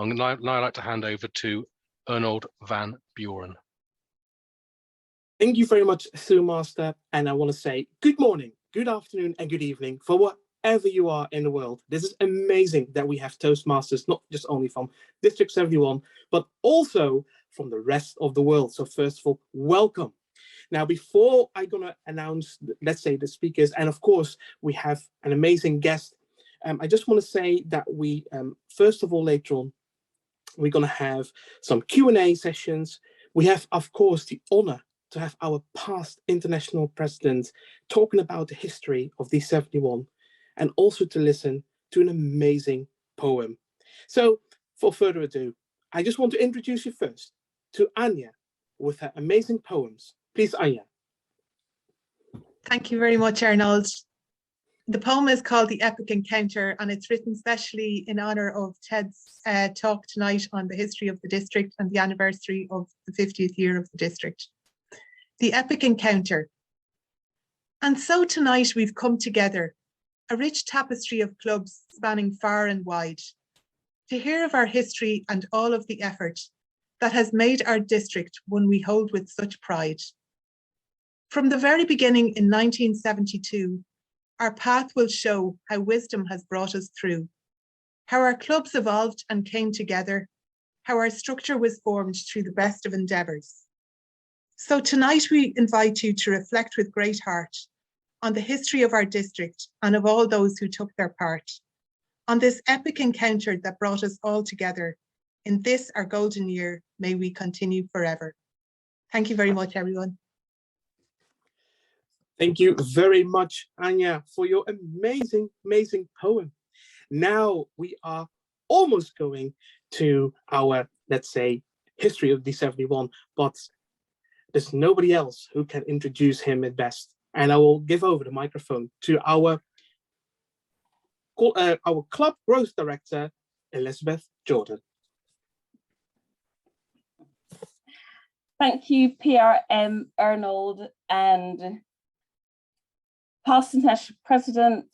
I'd now like to hand over to Arnold van Buren. Thank you very much, Master. And I want to say good morning, good afternoon, and good evening for wherever you are in the world. This is amazing that we have Toastmasters, not just only from District 71, but also from the rest of the world. So first of all, welcome. Now, before I'm going to announce, let's say, the speakers, and of course, we have an amazing guest, I just want to say that we, first of all, later on, we're going to have some Q&A sessions. We have, of course, the honor to have our past international president talking about the history of D71 and also to listen to an amazing poem. So for further ado, I just want to introduce you first to Anya with her amazing poems. Please, Anya. Thank you very much, Arnold. The poem is called The Epic Encounter, and it's written specially in honor of Ted's talk tonight on the history of the district and the anniversary of the 50th year of the district. The Epic Encounter. And so tonight we've come together, a rich tapestry of clubs spanning far and wide, to hear of our history and all of the effort that has made our district one we hold with such pride. From the very beginning in 1972, our path will show how wisdom has brought us through, how our clubs evolved and came together, how our structure was formed through the best of endeavours. So tonight we invite you to reflect with great heart on the history of our district and of all those who took their part, on this epic encounter that brought us all together. In this, our golden year, may we continue forever. Thank you very much, everyone. Thank you very much, Anya, for your amazing, amazing poem. Now we are almost going to our, let's say, history of D71, but there's nobody else who can introduce him at best. And I will give over the microphone to our club growth director, Elizabeth Jordan. Thank you, PRM Arnold, and past international president,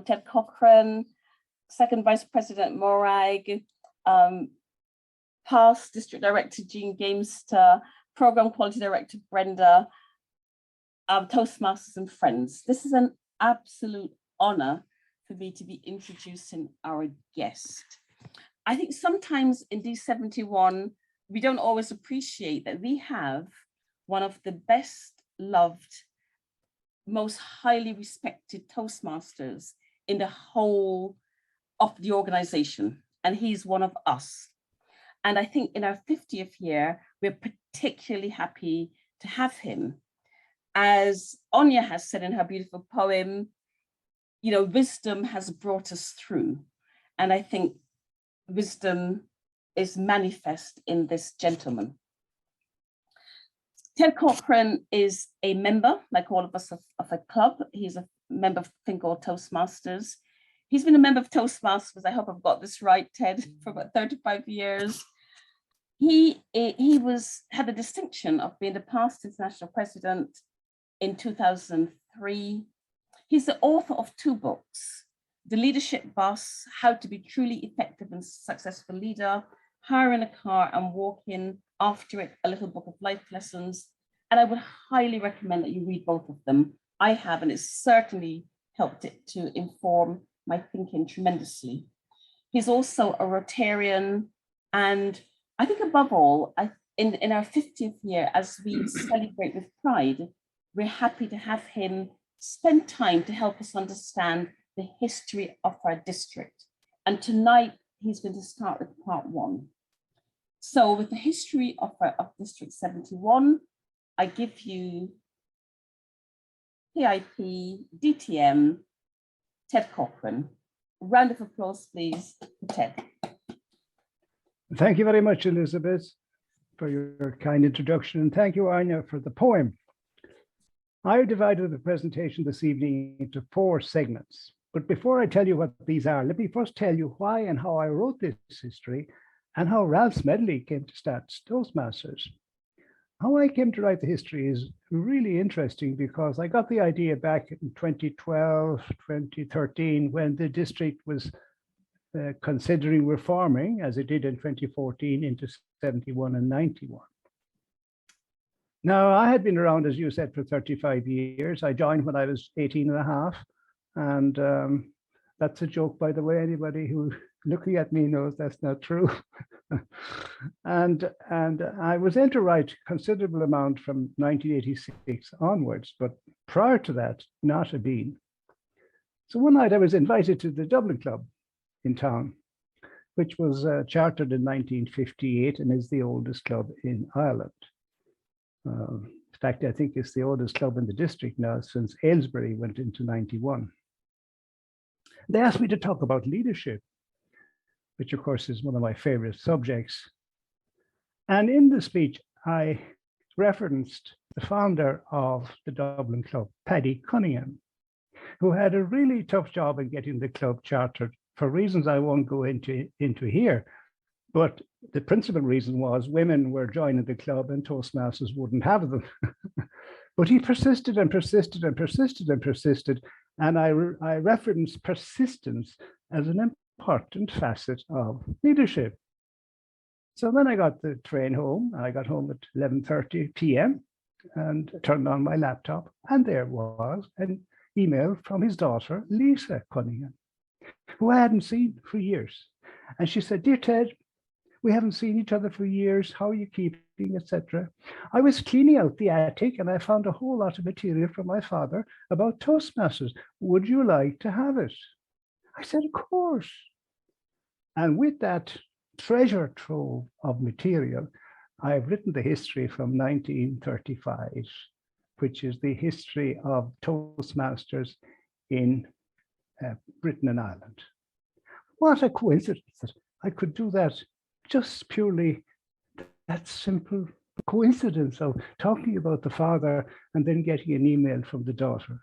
Ted Corcoran, second vice president Morag, past district director Jean Gamester, program quality director Brenda, Toastmasters and friends. This is an absolute honor for me to be introducing our guest. I think sometimes in D71, we don't always appreciate that we have one of the best loved, most highly respected Toastmasters in the whole of the organization, and he's one of us. And I think in our 50th year, we're particularly happy to have him. As Anya has said in her beautiful poem, you know, wisdom has brought us through. And I think wisdom is manifest in this gentleman. Ted Corcoran is a member, like all of us, of a club. He's a member of a thing called Toastmasters. He's been a member of Toastmasters, I hope I've got this right, Ted, for about 35 years. He had the distinction of being the past international president in 2003. He's the author of 2 books, The Leadership Boss, How to Be Truly Effective and Successful Leader, Hiring a Car and Walking After It, a Little Book of Life Lessons. And I would highly recommend that you read both of them. I have, and it's certainly helped it to inform my thinking tremendously. He's also a Rotarian, and I think above all, in our 50th year, as we celebrate with pride, we're happy to have him spend time to help us understand the history of our district. And tonight, he's going to start with part 1. So with the history of District 71, I give you PIP, DTM, Ted Corcoran. A round of applause, please, for Ted. Thank you very much, Elizabeth, for your kind introduction. And thank you, Anya, for the poem. I divided the presentation this evening into 4 segments. But before I tell you what these are, let me first tell you why and how I wrote this history and how Ralph Smedley came to start Toastmasters. How I came to write the history is really interesting because I got the idea back in 2012, 2013, when the district was considering reforming, as it did in 2014, into 71 and 91. Now, I had been around, as you said, for 35 years. I joined when I was 18 and a half. And that's a joke, by the way. Anybody who looking at me knows that's not true. and I was able to write considerable amount from 1986 onwards, but prior to that, not a bean. So one night I was invited to the Dublin Club in town, which was chartered in 1958 and is the oldest club in Ireland. In fact, I think it's the oldest club in the district now since Aylesbury went into 91. They asked me to talk about leadership, which of course is one of my favorite subjects. And in the speech, I referenced the founder of the Dublin Club, Paddy Cunningham, who had a really tough job in getting the club chartered for reasons I won't go into here. But the principal reason was women were joining the club and Toastmasters wouldn't have them. But he persisted and persisted and persisted and persisted. And I referenced persistence as an important facet of leadership. So then I got the train home. I got home at 11:30 p.m. and turned on my laptop. And there was an email from his daughter, Lisa Cunningham, who I hadn't seen for years. And she said, "Dear Ted, we haven't seen each other for years. How are you keeping, etc." I was cleaning out the attic and I found a whole lot of material from my father about Toastmasters. Would you like to have it? I said, of course. And with that treasure trove of material, I've written the history from 1935, which is the history of Toastmasters in Britain and Ireland. What a coincidence that I could do that, just purely that simple coincidence of talking about the father and then getting an email from the daughter.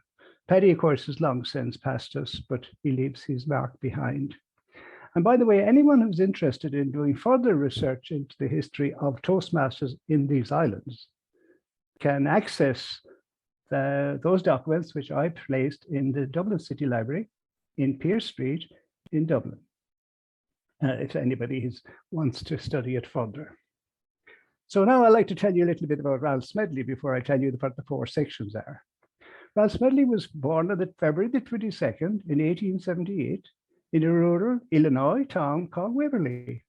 Paddy, of course, has long since passed us, but he leaves his mark behind. And by the way, anyone who's interested in doing further research into the history of Toastmasters in these islands can access those documents, which I placed in the Dublin City Library in Pearse Street in Dublin, if anybody wants to study it further. So now I'd like to tell you a little bit about Ralph Smedley before I tell you what the four sections are. Ralph Smedley was born on February the 22nd in 1878 in a rural Illinois town called Waverly.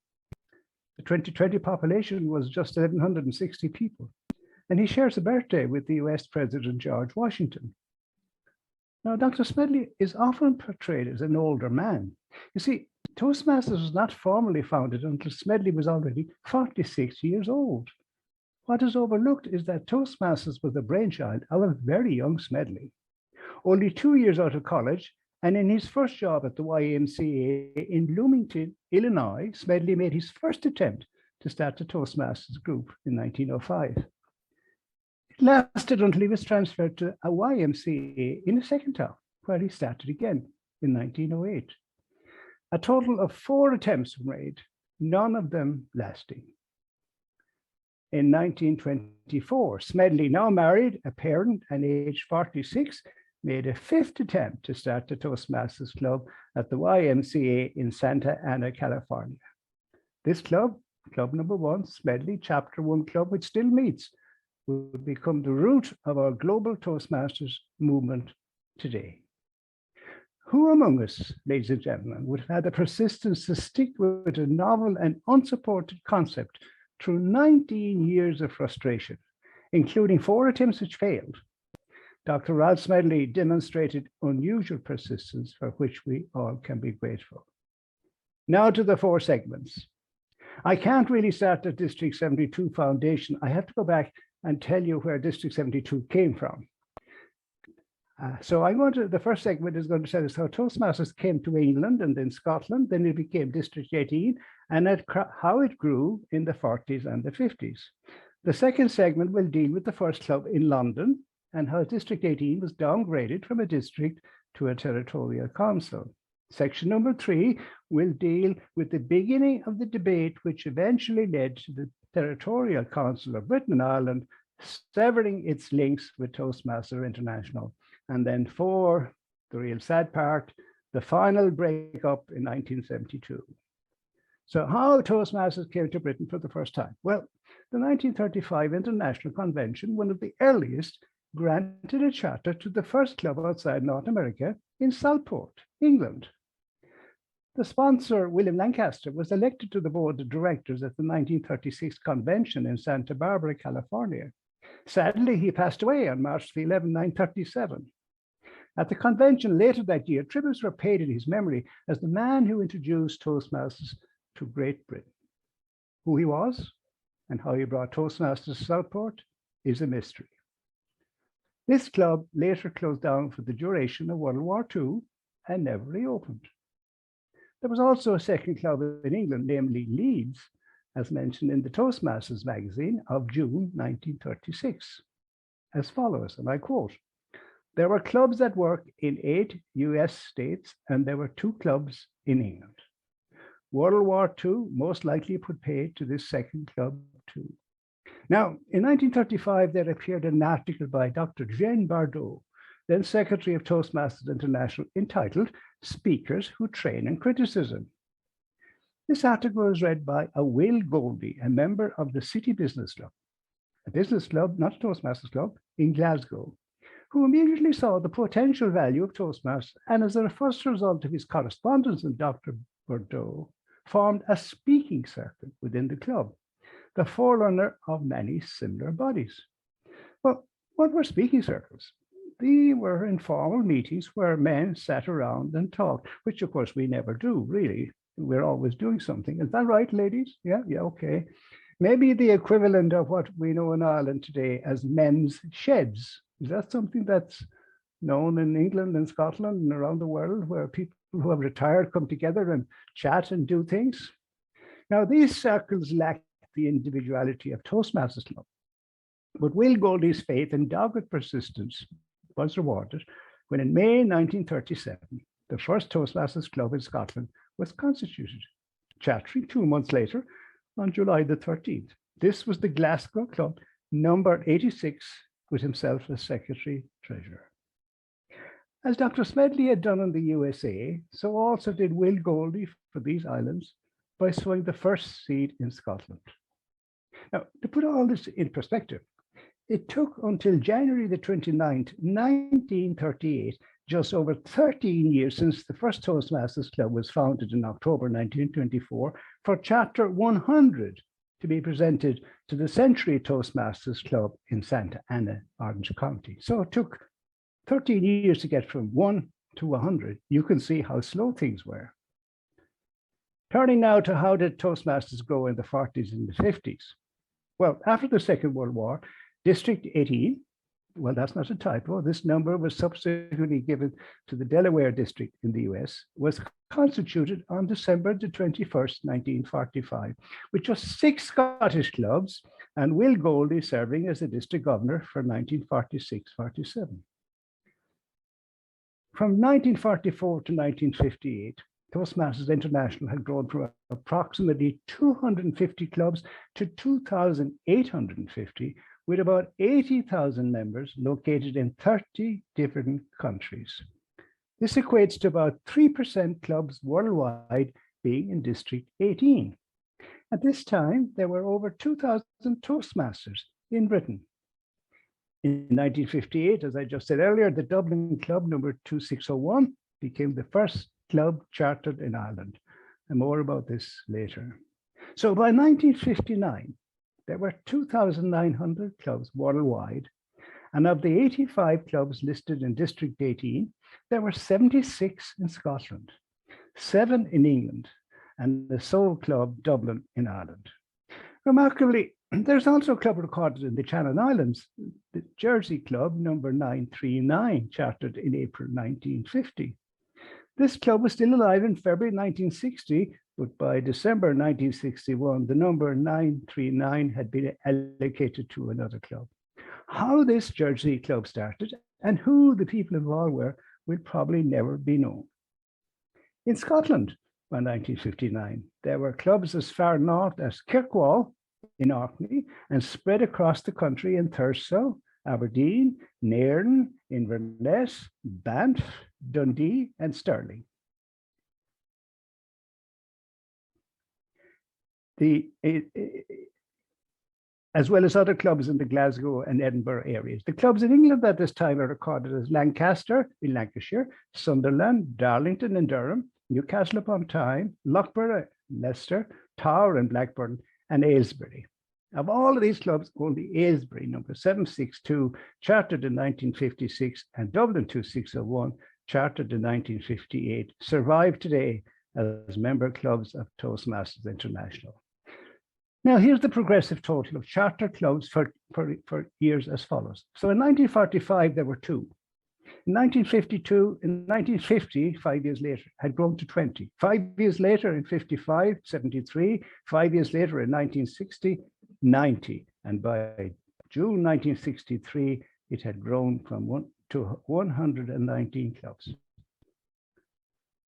The 2020 population was just 1,160 people, and he shares a birthday with the US President George Washington. Now, Dr. Smedley is often portrayed as an older man. You see, Toastmasters was not formally founded until Smedley was already 46 years old. What is overlooked is that Toastmasters was the brainchild of a very young Smedley. Only 2 years out of college, and in his first job at the YMCA in Bloomington, Illinois, Smedley made his first attempt to start the Toastmasters group in 1905. It lasted until he was transferred to a YMCA in a second town, where he started again in 1908. A total of 4 attempts were made, none of them lasting. In 1924, Smedley, now married, a parent, and aged 46, made a 5th attempt to start the Toastmasters Club at the YMCA in Santa Ana, California. This club, Club Number 1, Smedley Chapter 1 Club, which still meets, will become the root of our global Toastmasters movement today. Who among us, ladies and gentlemen, would have had the persistence to stick with a novel and unsupported concept through 19 years of frustration, including 4 attempts which failed? Dr. Ralph Smedley demonstrated unusual persistence for which we all can be grateful. Now to the 4 segments. I can't really start the District 72 Foundation. I have to go back and tell you where District 72 came from. So the first segment is going to tell us how Toastmasters came to England and then Scotland, then it became District 18, and how it grew in the 40s and the 50s. The second segment will deal with the first club in London and how District 18 was downgraded from a district to a territorial council. Section number 3 will deal with the beginning of the debate which eventually led to the Territorial Council of Britain and Ireland severing its links with Toastmasters International. And then 4, the real sad part, the final breakup in 1972. So how Toastmasters came to Britain for the first time? Well, the 1935 International Convention, one of the earliest, granted a charter to the first club outside North America in Southport, England. The sponsor, William Lancaster, was elected to the board of directors at the 1936 convention in Santa Barbara, California. Sadly, he passed away on March 11, 1937. At the convention later that year, tributes were paid in his memory as the man who introduced Toastmasters to Great Britain. Who he was and how he brought Toastmasters to Southport is a mystery. This club later closed down for the duration of World War II and never reopened. There was also a second club in England, namely Leeds, as mentioned in the Toastmasters magazine of June 1936, as follows, and I quote, "There were clubs at work in 8 US states, and there were 2 clubs in England. World War II most likely put paid to this second club too." Now, in 1935, there appeared an article by Dr. Jean Bardot, then Secretary of Toastmasters International, entitled "Speakers Who Train in Criticism." This article was read by a Will Goldie, a member of the City Business Club, a business club, not a Toastmasters club, in Glasgow, who immediately saw the potential value of Toastmasters, and as a first result of his correspondence with Dr. Bardot, formed a speaking circle within the club, the forerunner of many similar bodies. Well, what were speaking circles? They were informal meetings where men sat around and talked, which of course we never do, really. We're always doing something. Is that right, ladies? Yeah, okay. Maybe the equivalent of what we know in Ireland today as men's sheds. Is that something that's known in England and Scotland and around the world, where people who have retired come together and chat and do things? Now, these circles lack the individuality of Toastmasters Club, but Will Goldie's faith and dogged persistence was rewarded when in May 1937, the first Toastmasters Club in Scotland was constituted, chattering 2 months later on July the 13th. This was the Glasgow Club, number 86, with himself as Secretary Treasurer. As Dr. Smedley had done in the USA, so also did Will Goldie for these islands by sowing the first seed in Scotland. Now, to put all this in perspective, it took until January the 29th, 1938, just over 13 years since the first Toastmasters Club was founded in October 1924, for Chapter 100 to be presented to the Century Toastmasters Club in Santa Ana, Orange County. So it took 13 years to get from 1 to 100. You can see how slow things were. Turning now to how did Toastmasters grow in the 40s and the 50s? Well, after the Second World War, District 18, well, that's not a typo, this number was subsequently given to the Delaware District in the US, was constituted on December the 21st, 1945, with just 6 Scottish clubs and Will Goldie serving as the district governor for 1946-47. From 1944 to 1958, Toastmasters International had grown from approximately 250 clubs to 2,850, with about 80,000 members located in 30 different countries. This equates to about 3% clubs worldwide being in District 18. At this time, there were over 2,000 Toastmasters in Britain. In 1958, as I just said earlier, the Dublin Club number 2601 became the first club chartered in Ireland, and more about this later. So by 1959, there were 2,900 clubs worldwide, and of the 85 clubs listed in District 18, there were 76 in Scotland, 7 in England, and the sole club, Dublin, in Ireland. Remarkably, there's also a club recorded in the Channel Islands, the Jersey Club number 939, chartered in April 1950. This club was still alive in February 1960, but by December 1961, the number 939 had been allocated to another club. How this Jersey club started and who the people involved were will probably never be known. In Scotland, by 1959, there were clubs as far north as Kirkwall in Orkney and spread across the country in Thurso, Aberdeen, Nairn, Inverness, Banff, Dundee, and Stirling. as well as other clubs in the Glasgow and Edinburgh areas. The clubs in England at this time are recorded as Lancaster in Lancashire, Sunderland, Darlington in Durham, Newcastle upon Tyne, Loughborough, Leicester, Tower and Blackburn, and Aylesbury. Of all of these clubs, only Aylesbury, number 762, chartered in 1956, and Dublin 2601, chartered in 1958, survive today as member clubs of Toastmasters International. Now, here's the progressive total of charter clubs for years as follows. So in 1945, there were 2. In 1952, in 1950, 5 years later, had grown to 20. 5 years later, in 55, 73. 5 years later, in 1960, 90. And by June 1963, it had grown from 1 to 119 clubs.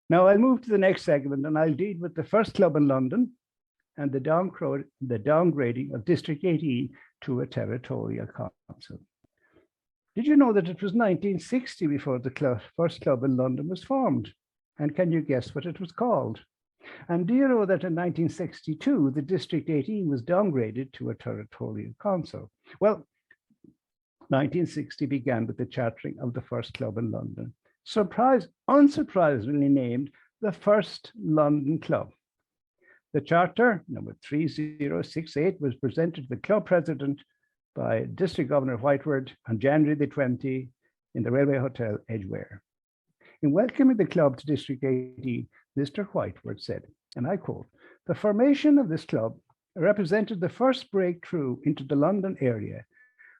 Now I'll move to the next segment and I'll deal with the first club in London and the downgrading of District 18 to a territorial council. Did you know that it was 1960 before the first club in London was formed? And can you guess what it was called? And do you know that in 1962, the District 18 was downgraded to a territorial council? Well, 1960 began with the chartering of the first club in London. Unsurprisingly named the First London Club. The charter, number 3068, was presented to the club president by District Governor Whitewood on January the 20th in the Railway Hotel, Edgware. In welcoming the club to District 18, Mr. Whitewood said, and I quote, "The formation of this club represented the first breakthrough into the London area,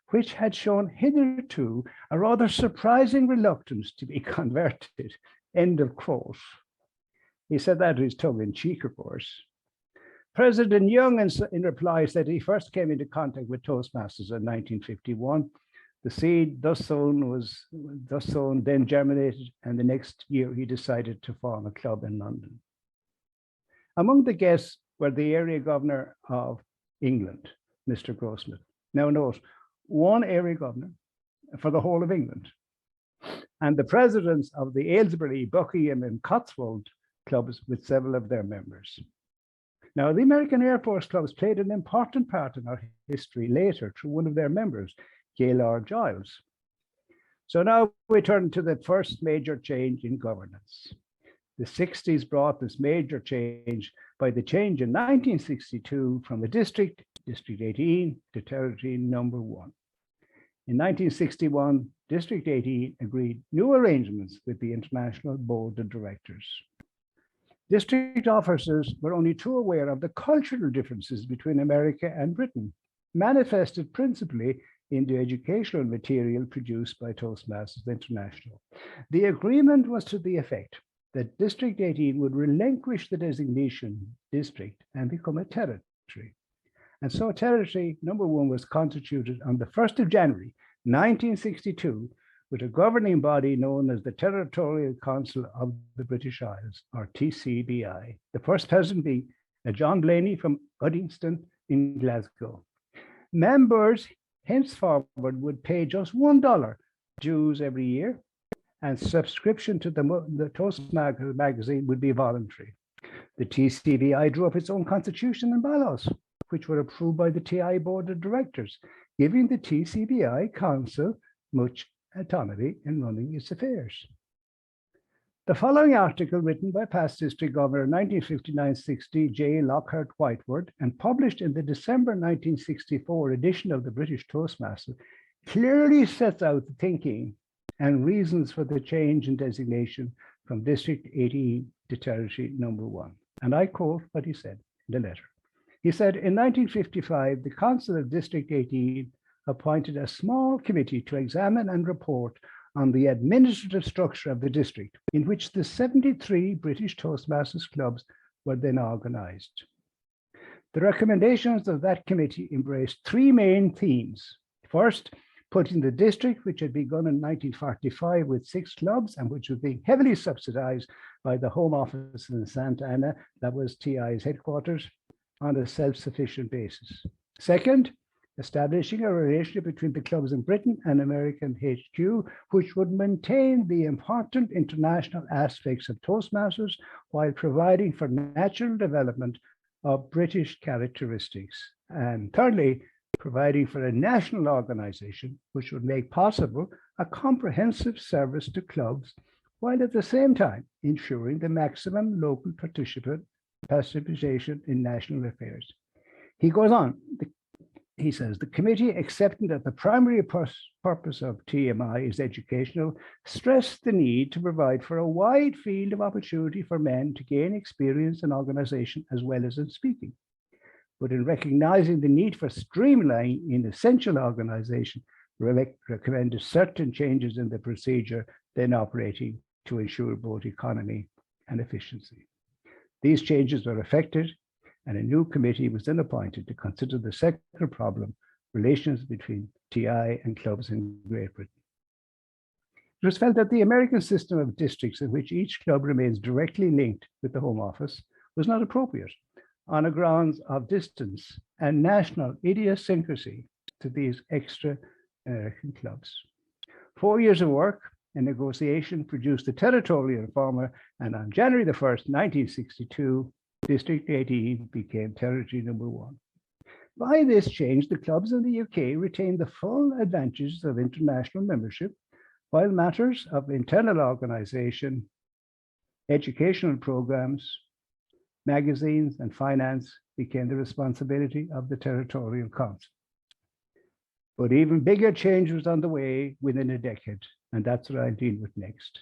which had shown hitherto a rather surprising reluctance to be converted." End of quote. He said that with his tongue in cheek, of course. President Young, in reply, said he first came into contact with Toastmasters in 1951. The seed thus sown then germinated, and the next year he decided to form a club in London. Among the guests were the area governor of England, Mr. Grossmith. Now note, one area governor for the whole of England, and the presidents of the Aylesbury, Buckingham, and Cotswold clubs with several of their members. Now, the American Air Force clubs played an important part in our history later through one of their members, Gaylord Giles. So now we turn to the first major change in governance. The 60s brought this major change by the change in 1962 from the District 18, to Territory number 1. In 1961, District 18 agreed new arrangements with the International Board of Directors. District officers were only too aware of the cultural differences between America and Britain, manifested principally in the educational material produced by Toastmasters International. The agreement was to the effect that District 18 would relinquish the designation district and become a territory. And so Territory number 1 was constituted on the 1st of January, 1962, with a governing body known as the Territorial Council of the British Isles, or TCBI. The first president being John Blaney from Uddingston in Glasgow. Members henceforward would pay just $1 dues every year, and subscription to the Toastmasters magazine would be voluntary. The TCBI drew up its own constitution and bylaws, which were approved by the TI Board of Directors, giving the TCBI Council much autonomy in running its affairs. The following article, written by past District Governor 1959-60 J. Lockhart Whitewood and published in the December 1964 edition of the British Toastmaster, clearly sets out the thinking and reasons for the change in designation from District 18 to Territory number 1. And I quote what he said in the letter. He said, in 1955, the Council of District 18 appointed a small committee to examine and report on the administrative structure of the district, in which the 73 British Toastmasters clubs were then organized. The recommendations of that committee embraced 3 main themes. First, putting the district, which had begun in 1945 with 6 clubs and which was being heavily subsidized by the Home Office in Santa Ana, that was TI's headquarters, on a self-sufficient basis. Second, establishing a relationship between the clubs in Britain and American HQ, which would maintain the important international aspects of Toastmasters while providing for natural development of British characteristics. And thirdly, providing for a national organisation which would make possible a comprehensive service to clubs, while at the same time ensuring the maximum local participation in national affairs. He goes on, he says, the committee, accepting that the primary purpose of TMI is educational, stressed the need to provide for a wide field of opportunity for men to gain experience in organisation as well as in speaking. But in recognising the need for streamlining in essential organisation, recommended certain changes in the procedure then operating to ensure both economy and efficiency. These changes were effected, and a new committee was then appointed to consider the second problem, relations between TI and clubs in Great Britain. It was felt that the American system of districts in which each club remains directly linked with the Home Office was not appropriate on the grounds of distance and national idiosyncrasy to these extra American clubs. 4 years of work and negotiation produced the territorial former, and on January the 1st, 1962, District 18 became Territory Number 1. By this change, the clubs in the UK retained the full advantages of international membership, while matters of internal organisation, educational programmes, magazines and finance became the responsibility of the Territorial Council. But even bigger change was on the way within a decade, and that's what I'll deal with next.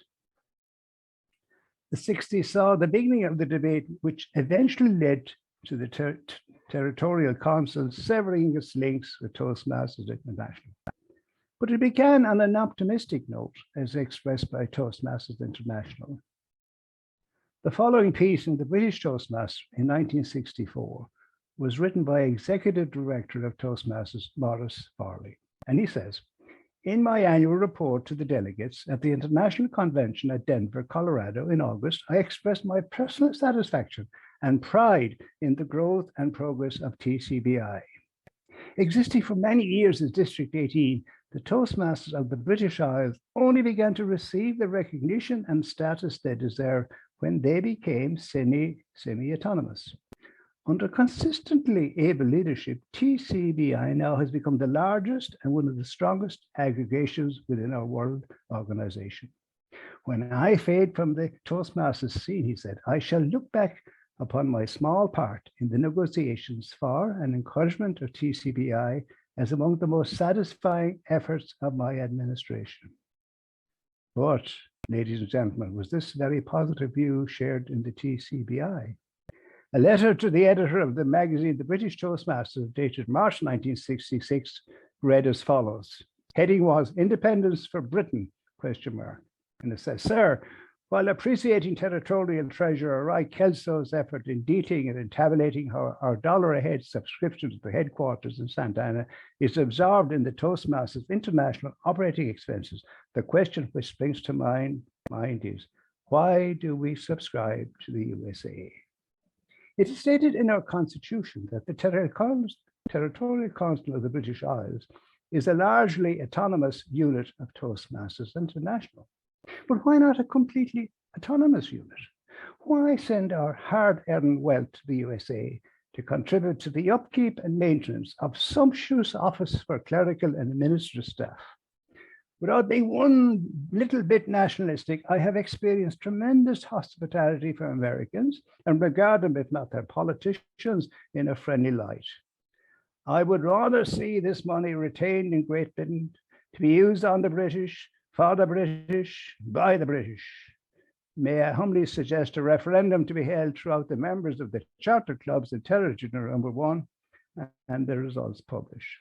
The 60s saw the beginning of the debate, which eventually led to the Territorial Council severing its links with Toastmasters International. But it began on an optimistic note, as expressed by Toastmasters International. The following piece in the British Toastmasters in 1964 was written by Executive Director of Toastmasters, Maurice Farley. And he says, in my annual report to the delegates at the International Convention at Denver, Colorado in August, I expressed my personal satisfaction and pride in the growth and progress of TCBI. Existing for many years as District 18, the Toastmasters of the British Isles only began to receive the recognition and status they deserve when they became semi-autonomous. Under consistently able leadership, TCBI now has become the largest and one of the strongest aggregations within our world organization. When I fade from the Toastmasters scene, he said, I shall look back upon my small part in the negotiations for and encouragement of TCBI as among the most satisfying efforts of my administration. But, ladies and gentlemen, was this very positive view shared in the TCBI? A letter to the editor of the magazine, The British Toastmasters, dated March 1966, read as follows. Heading was Independence for Britain, ? And it says, Sir, while appreciating Territorial Treasurer Roy Kelso's effort in detailing and tabulating how our $a-head subscription to the headquarters in Santa Ana is absorbed in the Toastmasters International operating expenses, the question which springs to mind is, why do we subscribe to the USA? It is stated in our Constitution that the Territorial Council of the British Isles is a largely autonomous unit of Toastmasters International. But why not a completely autonomous unit? Why send our hard-earned wealth to the USA to contribute to the upkeep and maintenance of sumptuous office for clerical and administrative staff? Without being one little bit nationalistic, I have experienced tremendous hospitality from Americans and regard them, if not their politicians, in a friendly light. I would rather see this money retained in Great Britain to be used on the British, for the British, by the British. May I humbly suggest a referendum to be held throughout the members of the charter clubs in Territory Number 1 and the results published.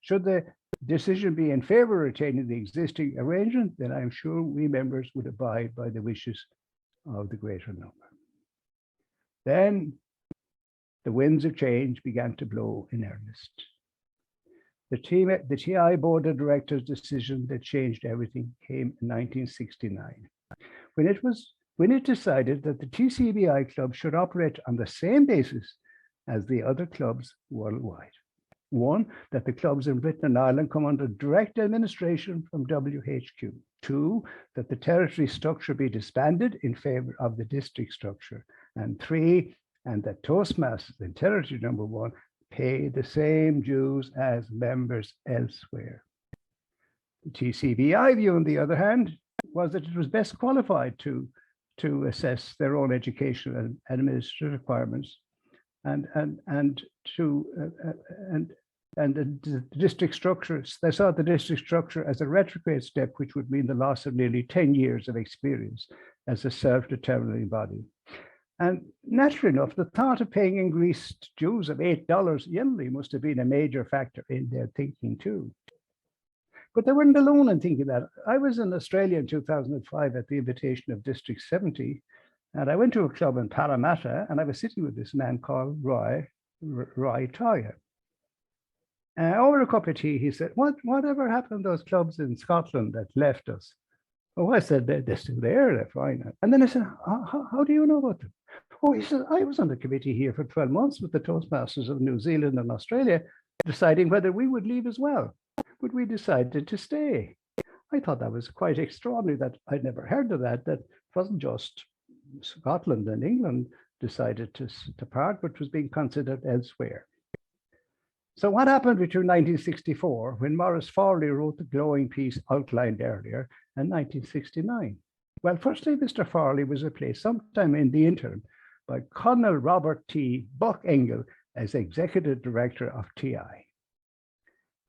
Should the decision be in favor of retaining the existing arrangement, then I'm sure we members would abide by the wishes of the greater number. Then the winds of change began to blow in earnest. The TI Board of Directors' decision that changed everything came in 1969, when it decided that the TCBI club should operate on the same basis as the other clubs worldwide. One, that the clubs in Britain and Ireland come under direct administration from WHQ. Two, that the territory structure be disbanded in favor of the district structure. And three, and that Toastmasters in territory number 1 pay the same dues as members elsewhere. The TCBI view, on the other hand, was that it was best qualified to assess their own educational and administrative requirements, and the district structure. They saw the district structure as a retrograde step, which would mean the loss of nearly 10 years of experience as a self-determining body. And naturally enough, the thought of paying increased dues of $8 yearly must have been a major factor in their thinking too. But they weren't alone in thinking that. I was in Australia in 2005 at the invitation of District 70, and I went to a club in Parramatta, and I was sitting with this man called Roy Toya. Over a cup of tea, he said, whatever happened to those clubs in Scotland that left us? Oh, I said, they're still there, they're fine. And then I said, how do you know about them? Oh, he said, I was on the committee here for 12 months with the Toastmasters of New Zealand and Australia, deciding whether we would leave as well. But we decided to stay. I thought that was quite extraordinary, that I'd never heard of that it wasn't just Scotland and England decided to part, but was being considered elsewhere. So what happened between 1964, when Maurice Farley wrote the glowing piece outlined earlier, and 1969? Well, firstly, Mr. Farley was replaced sometime in the interim by Colonel Robert T. Buck Engel as Executive Director of TI.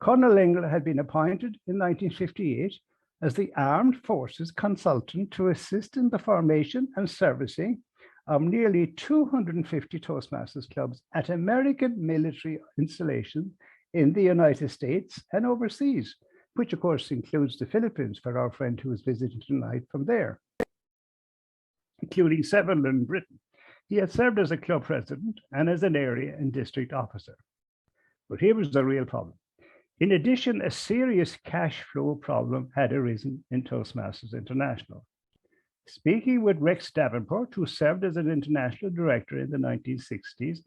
Colonel Engel had been appointed in 1958 as the Armed Forces Consultant to assist in the formation and servicing of nearly 250 Toastmasters clubs at American military installations in the United States and overseas, which of course includes the Philippines for our friend who is visiting tonight from there, including several in Britain. He had served as a club president and as an area and district officer. But here was the real problem. In addition, a serious cash flow problem had arisen in Toastmasters International. Speaking with Rex Davenport, who served as an international director in the 1960s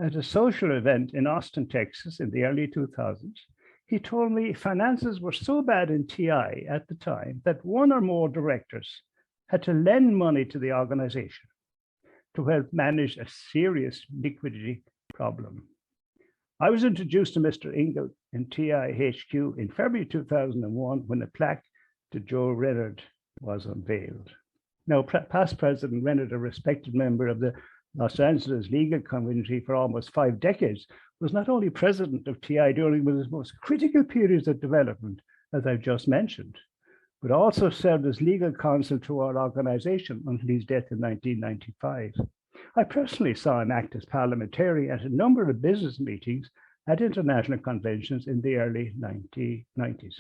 at a social event in Austin, Texas in the early 2000s, he told me finances were so bad in TI at the time that one or more directors had to lend money to the organization to help manage a serious liquidity problem. I was introduced to Mr. Engel in TI HQ in February 2001 when a plaque to Joe Renard was unveiled. Now, past President Renard, a respected member of the Los Angeles legal community for almost 5 decades, was not only president of TI during one of the most critical periods of development, as I've just mentioned, but also served as legal counsel to our organization until his death in 1995. I personally saw him act as parliamentarian at a number of business meetings at international conventions in the early 1990s.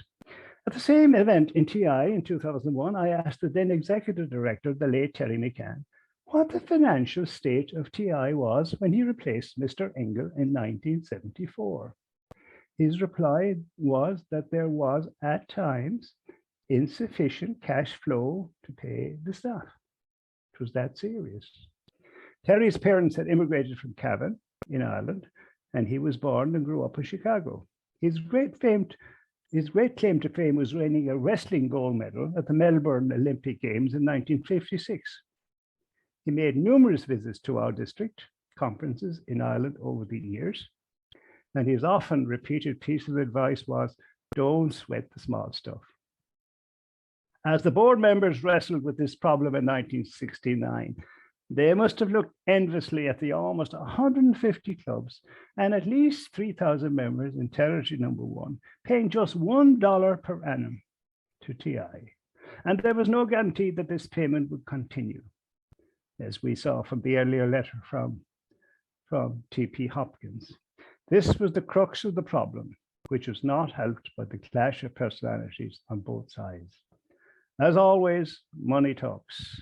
At the same event in TI in 2001, I asked the then executive director, the late Terry McCann, what the financial state of TI was when he replaced Mr. Engel in 1974. His reply was that there was, at times, insufficient cash flow to pay the staff. It was that serious. Terry's parents had immigrated from Cavan in Ireland, and he was born and grew up in Chicago. His great claim to fame was winning a wrestling gold medal at the Melbourne Olympic Games in 1956. He made numerous visits to our district conferences in Ireland over the years, and his often repeated piece of advice was, don't sweat the small stuff. As the board members wrestled with this problem in 1969, they must have looked enviously at the almost 150 clubs and at least 3,000 members in territory number 1, paying just $1 per annum to TI. And there was no guarantee that this payment would continue, as we saw from the earlier letter from T.P. Hopkins. This was the crux of the problem, which was not helped by the clash of personalities on both sides. As always, money talks.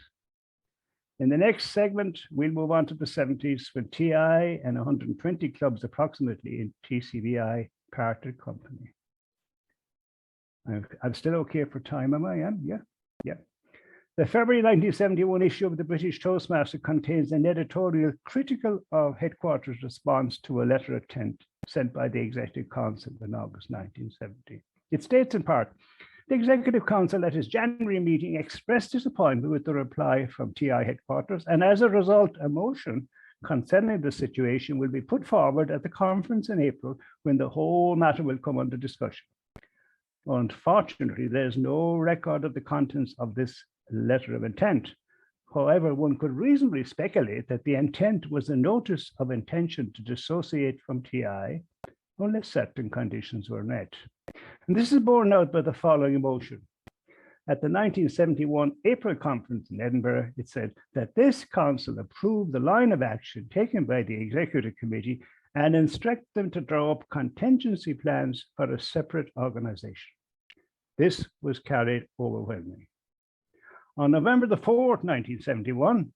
In the next segment, we'll move on to the 70s when TI and 120 clubs approximately in TCBI parted company. I'm still okay for time, am I? Yeah. The February 1971 issue of the British Toastmaster contains an editorial critical of headquarters' response to a letter of intent sent by the Executive Council in August 1970. It states in part, the Executive Council at its January meeting expressed disappointment with the reply from TI headquarters, and as a result, a motion concerning the situation will be put forward at the conference in April, when the whole matter will come under discussion. Unfortunately, there is no record of the contents of this letter of intent. However, one could reasonably speculate that the intent was a notice of intention to dissociate from TI unless certain conditions were met. And this is borne out by the following motion. At the 1971 April conference in Edinburgh, it said that this council approved the line of action taken by the executive committee and instruct them to draw up contingency plans for a separate organization. This was carried overwhelmingly. On November the 4th, 1971,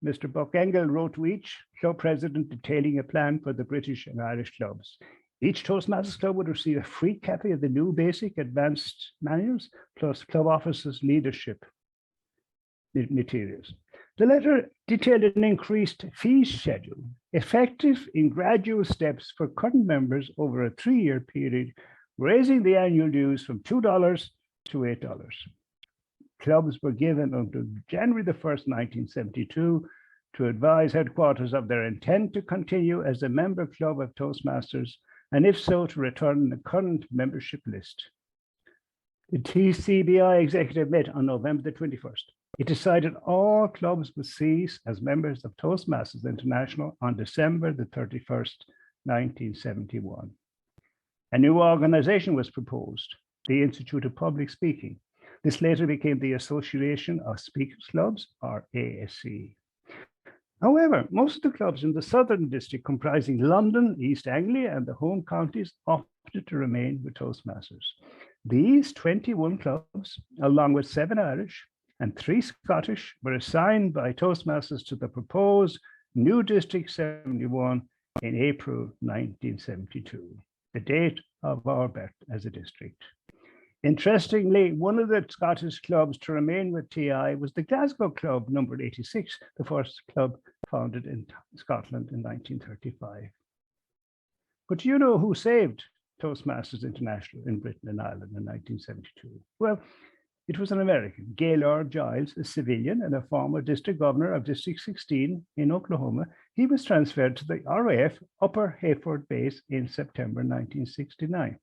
Mr. Buck-Engel wrote to each club president detailing a plan for the British and Irish clubs. Each Toastmasters club would receive a free copy of the new basic advanced manuals, plus club officers' leadership materials. The letter detailed an increased fee schedule, effective in gradual steps for current members over a 3-year period, raising the annual dues from $2 to $8. Clubs were given until January the 1st, 1972, to advise headquarters of their intent to continue as a member club of Toastmasters, and if so, to return the current membership list. The TCBI executive met on November the 21st. It decided all clubs would cease as members of Toastmasters International on December the 31st, 1971. A new organization was proposed, the Institute of Public Speaking. This later became the Association of Speakers Clubs, or ASC. However, most of the clubs in the Southern District, comprising London, East Anglia, and the home counties, opted to remain with Toastmasters. These 21 clubs, along with 7 Irish and 3 Scottish, were assigned by Toastmasters to the proposed new District 71 in April 1972, the date of our birth as a district. Interestingly, one of the Scottish clubs to remain with TI was the Glasgow Club, number 86, the first club founded in Scotland in 1935. But do you know who saved Toastmasters International in Britain and Ireland in 1972? Well, it was an American, Gaylord Giles, a civilian and a former district governor of District 16 in Oklahoma. He was transferred to the RAF Upper Hayford base in September 1969.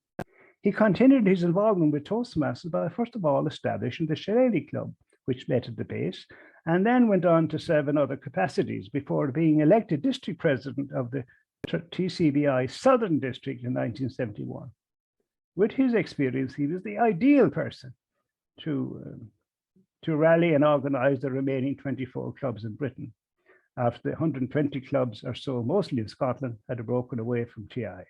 He continued his involvement with Toastmasters by first of all establishing the Shillelagh Club, which met at the base, and then went on to serve in other capacities before being elected district president of the TCBI Southern District in 1971. With his experience, he was the ideal person to rally and organize the remaining 24 clubs in Britain, after the 120 clubs or so, mostly in Scotland, had broken away from TI.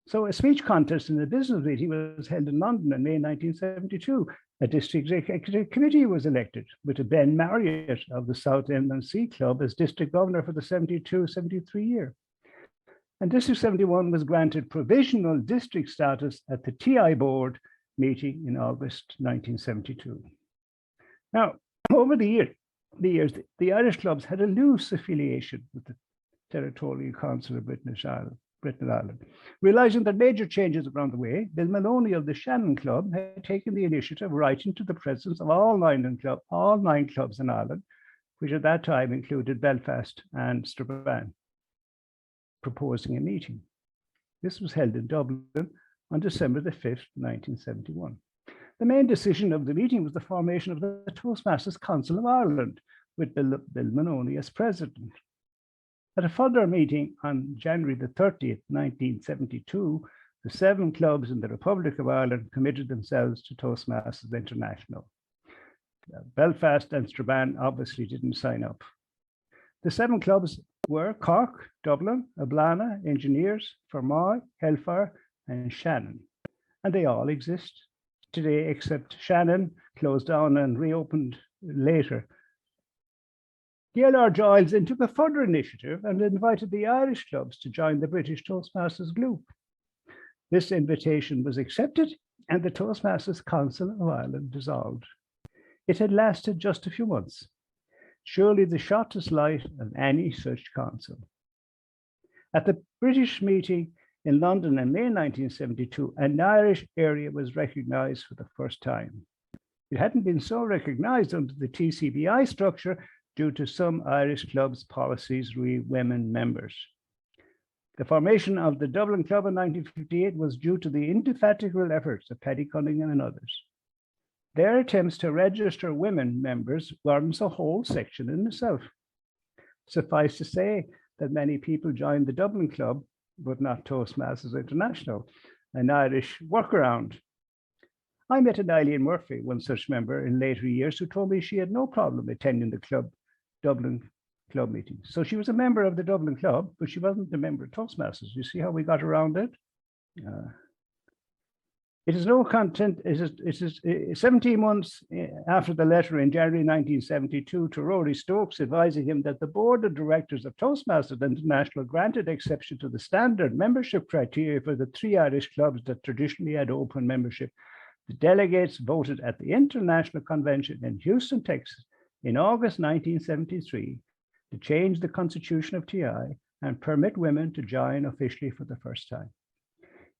So a speech contest in a business meeting was held in London in May 1972. A district executive committee was elected, with Ben Marriott of the South End and Sea Club as district governor for the 72-73 year. And District 71 was granted provisional district status at the TI board meeting in August 1972. Now, over the years, the Irish clubs had a loose affiliation with the Territorial Council of Britain and Ireland. Realizing that major changes around the way, Bill Maloney of the Shannon Club had taken the initiative of writing to the presidents of all 9 clubs in Ireland, which at that time included Belfast and Strabane, proposing a meeting. This was held in Dublin on December the 5th, 1971. The main decision of the meeting was the formation of the Toastmasters Council of Ireland, with Bill Maloney as president. At a further meeting on January the 30th, 1972, the 7 clubs in the Republic of Ireland committed themselves to Toastmasters International. Belfast and Strabane obviously didn't sign up. The 7 clubs were Cork, Dublin, Ablana, Engineers, Fermoy, Hellfire, and Shannon. And they all exist today, except Shannon closed down and reopened later. Gaylord Giles then took a further initiative and invited the Irish clubs to join the British Toastmasters group. This invitation was accepted and the Toastmasters Council of Ireland dissolved. It had lasted just a few months, surely the shortest life of any such council. At the British meeting in London in May 1972, an Irish area was recognised for the first time. It hadn't been so recognised under the TCBI structure due to some Irish clubs' policies re women members. The formation of the Dublin Club in 1958 was due to the indefatigable efforts of Paddy Cunningham and others. Their attempts to register women members warrants a whole section in itself. Suffice to say that many people joined the Dublin Club, but not Toastmasters International, an Irish workaround. I met an Eileen Murphy, one such member in later years, who told me she had no problem attending the Dublin Club meetings. So she was a member of the Dublin Club, but she wasn't a member of Toastmasters. You see how we got around it? It is no content. It is 17 months after the letter in January 1972 to Rory Stokes advising him that the board of directors of Toastmasters International granted exception to the standard membership criteria for the 3 Irish clubs that traditionally had open membership. The delegates voted at the International Convention in Houston, Texas in August 1973 to change the constitution of TI and permit women to join officially for the first time.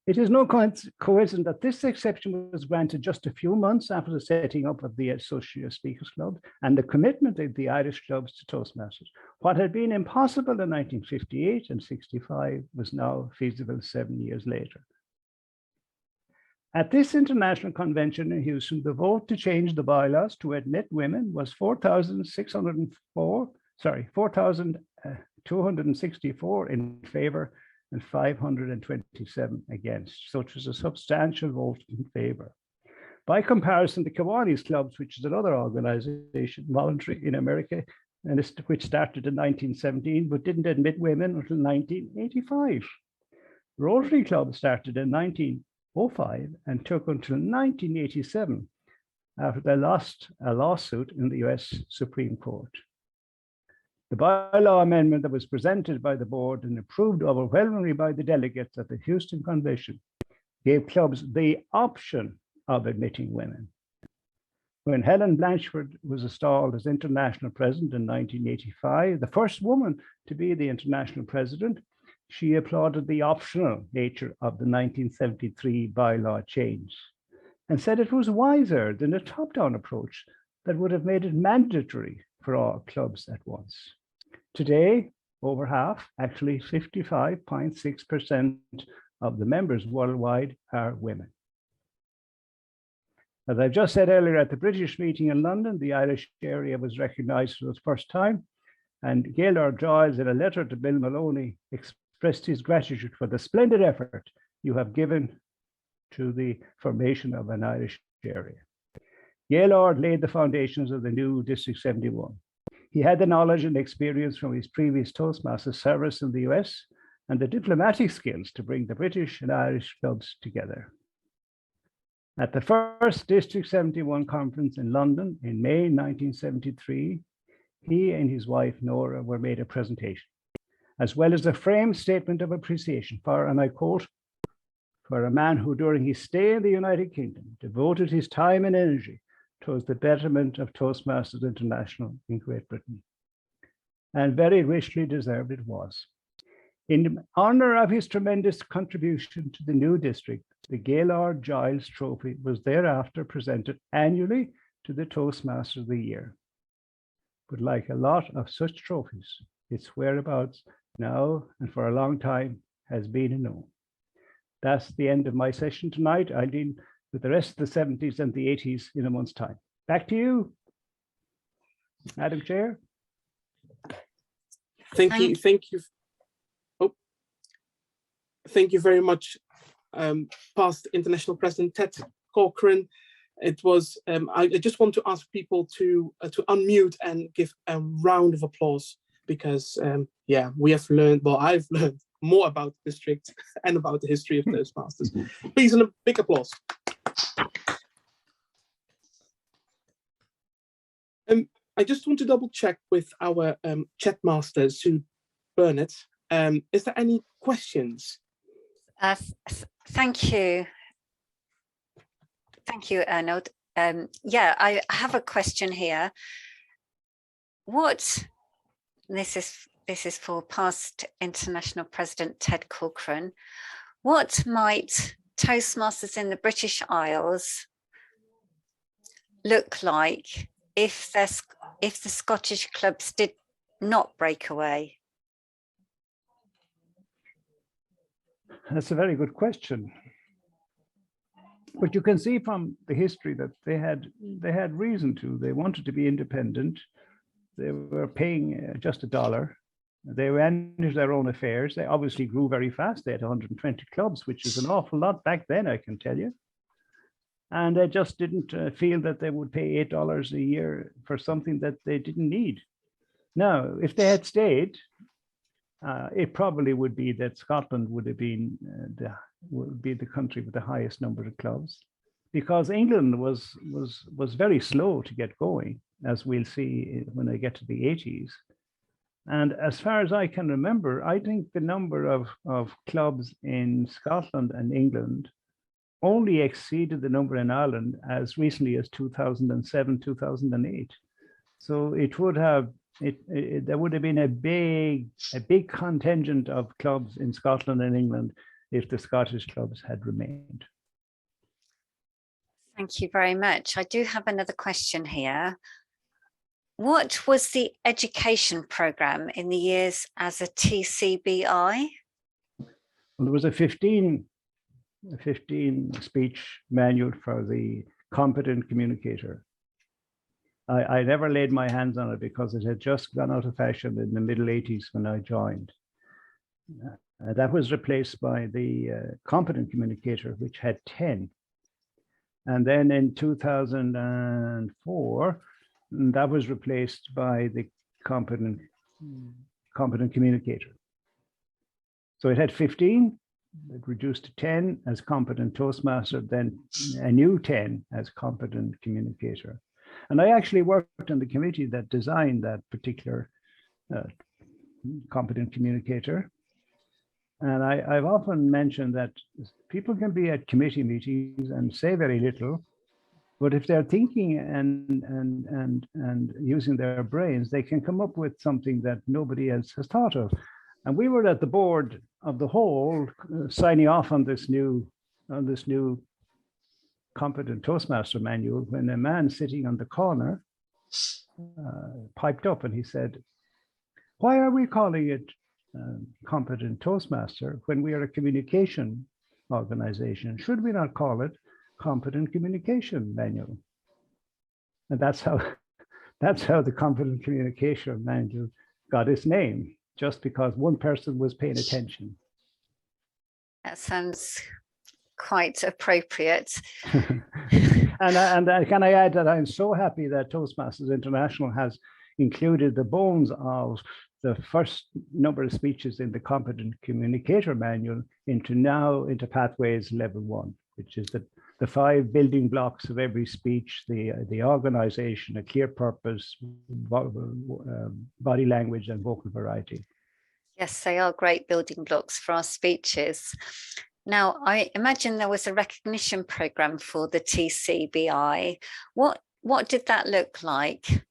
It is no coincidence that this exception was granted just a few months after the setting up of the Associate Speakers Club and the commitment of the Irish clubs to Toastmasters. What had been impossible in 1958 and 65 was now feasible 7 years later. At this international convention in Houston, the vote to change the bylaws to admit women was 4,264 in favor and 527 against. So it was a substantial vote in favor. By comparison, the Kiwanis clubs, which is another organization, voluntary in America, and which started in 1917, but didn't admit women until 1985. Rotary Club started in 1905 and took until 1987 after they lost a lawsuit in the US Supreme Court. The bylaw amendment that was presented by the board and approved overwhelmingly by the delegates at the Houston Convention gave clubs the option of admitting women. When Helen Blanchford was installed as international president in 1985, the first woman to be the international president, she applauded the optional nature of the 1973 bylaw change and said it was wiser than a top-down approach that would have made it mandatory for all clubs at once. Today, over half, actually 55.6% of the members worldwide are women. As I've just said earlier, at the British meeting in London, the Irish area was recognised for the first time, and Gaylord Giles, in a letter to Bill Maloney, expressed his gratitude for the splendid effort you have given to the formation of an Irish area. Gaylord laid the foundations of the new District 71. He had the knowledge and experience from his previous Toastmasters service in the US and the diplomatic skills to bring the British and Irish clubs together. At the first District 71 conference in London in May 1973, he and his wife Nora were made a presentation, as well as a framed statement of appreciation for, and I quote, for a man who during his stay in the United Kingdom devoted his time and energy towards the betterment of Toastmasters International in Great Britain. And very richly deserved it was. In honor of his tremendous contribution to the new district, the Gaylord Giles Trophy was thereafter presented annually to the Toastmaster of the Year. But like a lot of such trophies, its whereabouts now and for a long time has been unknown. That's the end of my session tonight. I'll deal with the rest of the 70s and the 80s in a month's time. Back to you, Madam Chair. Thank you. Oh, thank you very much, past International President Ted Corcoran. It was. I just want to ask people to unmute and give a round of applause because yeah, we have learned. Well, I've learned more about the district and about the history of Toastmasters. Please, and a big applause. I just want to double check with our chat master, Sue Burnett. Is there any questions? Thank you. Thank you, Arnold. Yeah, I have a question here. This is for past International President Ted Corcoran. What might Toastmasters in the British Isles look like if if the Scottish clubs did not break away? That's a very good question. But you can see from the history that they had reason to. They wanted to be independent. They were paying just $1. They managed their own affairs. They obviously grew very fast. They had 120 clubs, which is an awful lot back then, I can tell you. And they just didn't feel that they would pay $8 a year for something that they didn't need. Now, if they had stayed, it probably would be that Scotland would be the country with the highest number of clubs, because England was very slow to get going, as we'll see when I get to the 80s. And as far as I can remember, I think the number of clubs in Scotland and England only exceeded the number in Ireland as recently as 2007, 2008. So there would have been a big contingent of clubs in Scotland and England if the Scottish clubs had remained. Thank you very much. I do have another question here. What was the education program in the years as a TCBI? Well, there was a 15 speech manual for the competent communicator. I never laid my hands on it because it had just gone out of fashion in the middle 80s when I joined. That was replaced by the competent communicator, which had 10. And then in 2004, that was replaced by the competent communicator. So it had 15, it reduced to 10 as competent Toastmaster, then a new 10 as competent communicator. And I actually worked on the committee that designed that particular competent communicator. And I've often mentioned that people can be at committee meetings and say very little, but if they're thinking and using their brains, they can come up with something that nobody else has thought of. And we were at the board of the whole signing off on this new competent Toastmaster manual when a man sitting on the corner piped up and he said, "Why are we calling it competent Toastmaster when we are a communication organization? Should we not call it competent communication manual?" And that's how the competent communication manual got its name, just because one person was paying attention. That sounds quite appropriate. And can I add that I'm so happy that Toastmasters International has included the bones of the first number of speeches in the competent communicator manual into Pathways Level 1, which is the 5 building blocks of every speech: the organization, a clear purpose, body language, and vocal variety. Yes, they are great building blocks for our speeches. Now, I imagine there was a recognition program for the TCBI. What did that look like?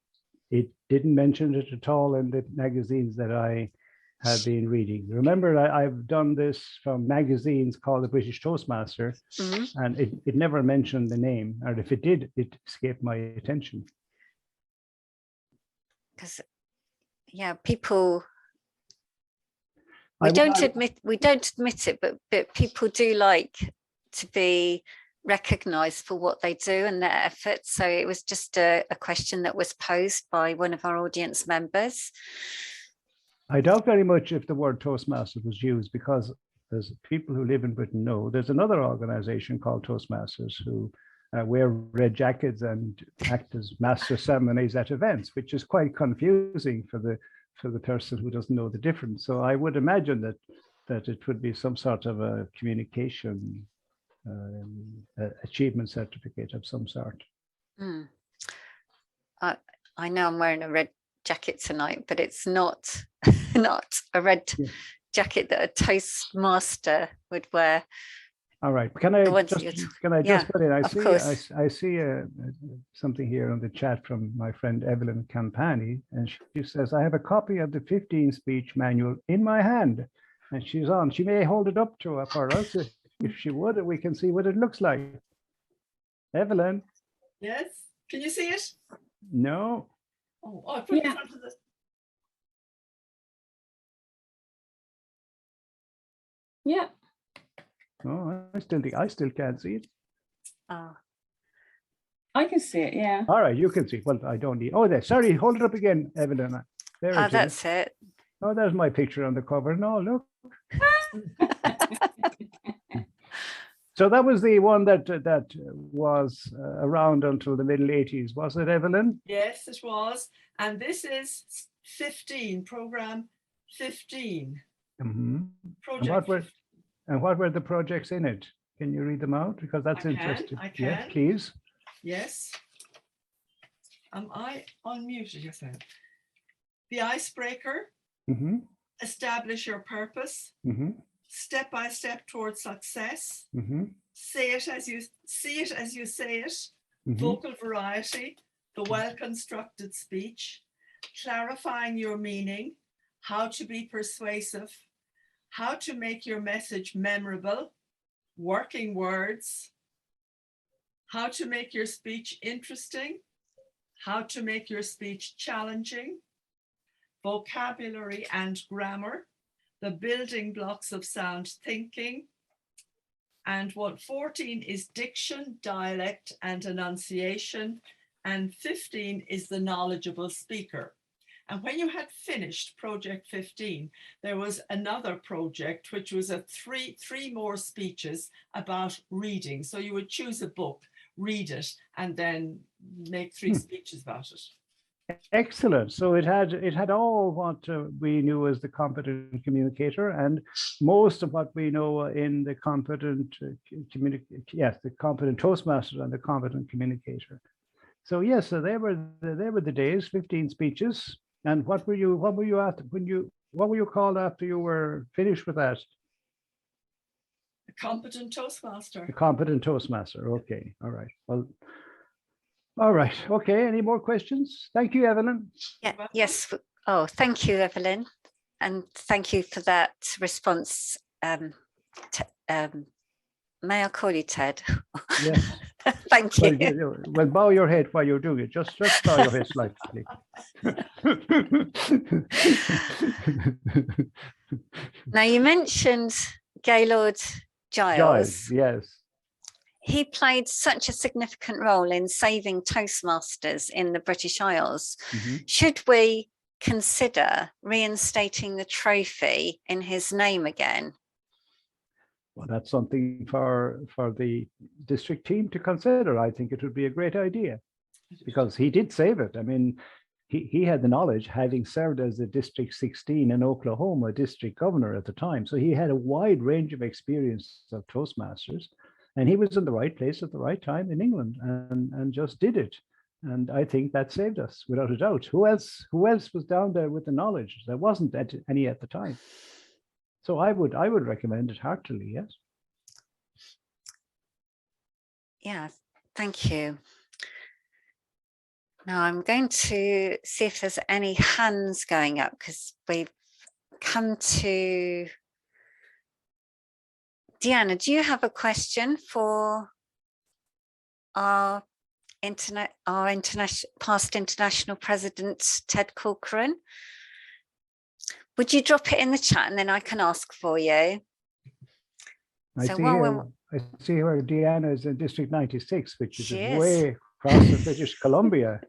It didn't mention it at all in the magazines that I have been reading. Remember, I've done this from magazines called the British Toastmaster, and it never mentioned the name, or if it did, it escaped my attention. Because, yeah, people, we don't admit it, but people do like to be recognized for what they do and their efforts. So it was just a question that was posed by one of our audience members. I doubt very much if the word Toastmaster was used, because there's people who live in Britain know there's another organization called Toastmasters who wear red jackets and act as master ceremonies at events, which is quite confusing for the person who doesn't know the difference. So I would imagine that it would be some sort of a communication achievement certificate of some sort. I know I'm wearing a red jacket tonight, but it's not a red jacket that a Toastmaster would wear. All right. Can I just put in? I see something here on the chat from my friend Evelyn Campani, and she says, "I have a copy of the 15 speech manual in my hand," and she's on. She may hold it up to for us if she would, and we can see what it looks like. Evelyn. Yes. Can you see it? No. Oh, I put it in front of the. Yeah. Oh, I still can't see it. Oh, I can see it, yeah. All right, you can see. Well, I don't need. Oh, there. Sorry, hold it up again, Evelyn. There it is. that's it. Oh, there's my picture on the cover. No, look. So that was the one that was around until the middle 80s, was it, Evelyn? Yes, it was. And this is 15, program 15. Mm-hmm. Project. And what were the projects in it? Can you read them out? Because that's I can, interesting. I can. Yes, please. Yes. Am I unmuted yourself? The icebreaker, Mm-hmm. establish your purpose, Mm-hmm. step by step towards success, Mm-hmm. say it as you see it as you say it, Mm-hmm. vocal variety, the well-constructed speech, clarifying your meaning, how to be persuasive, how to make your message memorable, working words, how to make your speech interesting, how to make your speech challenging, vocabulary and grammar, the building blocks of sound thinking, and 14 is diction, dialect, and enunciation, and 15 is the knowledgeable speaker. And when you had finished project 15, there was another project, which was three more speeches about reading. So you would choose a book, read it, and then make 3 speeches about it. Excellent. So it had all what we knew as the competent communicator, and most of what we know in the competent the competent Toastmaster and the competent communicator. So yes, so they were the days. 15 speeches. And what were you after what were you called after you were finished with that? A competent Toastmaster. The competent Toastmaster. Okay. All right. Well. All right. Okay. Any more questions? Thank you, Evelyn. Yeah. Yes. Oh, thank you, Evelyn, and thank you for that response. May I call you Ted? Yes. Thank you. Well, bow your head while you're doing it. Just bow your head slightly. Now, you mentioned Gaylord Giles. Yes. He played such a significant role in saving Toastmasters in the British Isles. Mm-hmm. Should we consider reinstating the trophy in his name again? Well, that's something for the district team to consider. I think it would be a great idea because he did save it. I mean, he had the knowledge, having served as the District 16 in Oklahoma district governor at the time. So he had a wide range of experience of Toastmasters. And he was in the right place at the right time in England and just did it. And I think that saved us without a doubt. Who else was down there with the knowledge? There wasn't any at the time. So I would recommend it heartily, yes. Yeah, thank you. Now I'm going to see if there's any hands going up because we've come to Deanna, do you have a question for our past international president, Ted Corcoran? Would you drop it in the chat and then I can ask for you? I see where Deanna is in District 96, which is way across the British Columbia.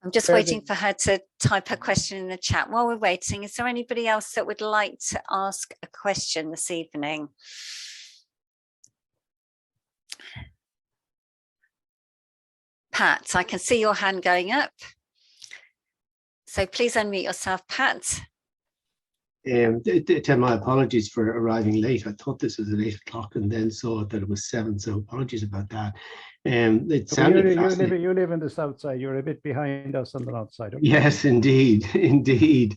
I'm just waiting for her to type her question in the chat. While we're waiting, is there anybody else that would like to ask a question this evening? Pat, I can see your hand going up. So please unmute yourself, Pat. Ted, my apologies for arriving late. I thought this was at 8 o'clock and then saw that it was 7. So apologies about that. It sounded fascinating. You live in the south side. You're a bit behind us on the north side. Okay. Yes, indeed. Maybe